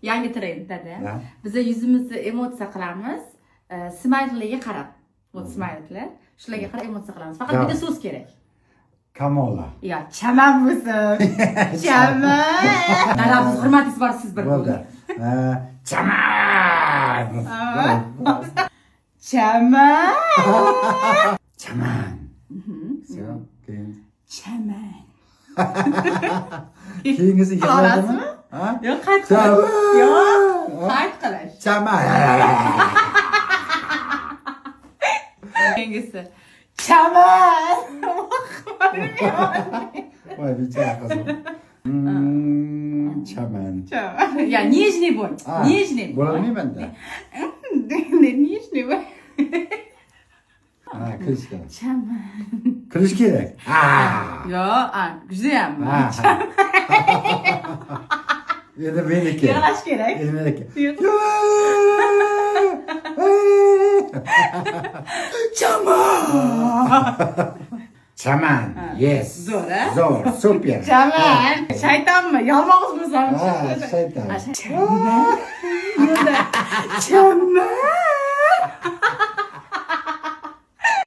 Yangi trend dada. Ha. Biz yuzimizni emotsiya qilamiz. Smayliga qarab. Bu smaylilar. Shularga qarab emotsiya qilamiz. Faqat bitta so'z kerak. Kamola. Ya, chaman bo'lsin. Chaman. Narafiz hurmatingiz bor siz bir. Bo'ldi. Chaman. Chaman. Chaman. Keyin. Chaman. Keyingisi Qarasizmi? Ha? Yo'q, qayt Chaman. qilish. Yo'q, qayt qilish. Chaman. Keyingisi. Chaman. Voy bechora qizim. Chaman. Chaman. Ya, нежный bo'l. Нежный. Bo'lolmayman-da. Нежный bo'l. Ha, kulish kerak. Chaman. Kulish kerak. Yo'q, judayam. Endi meniki. Yig'lash kerak. Endi meniki. Chaman. Chaman. Yes. Zo'r, a? Zo'r, super. Chaman. Shaytonmi? Yolg'iz bo'lsam. Ha, shayton. Chaman. Chaman.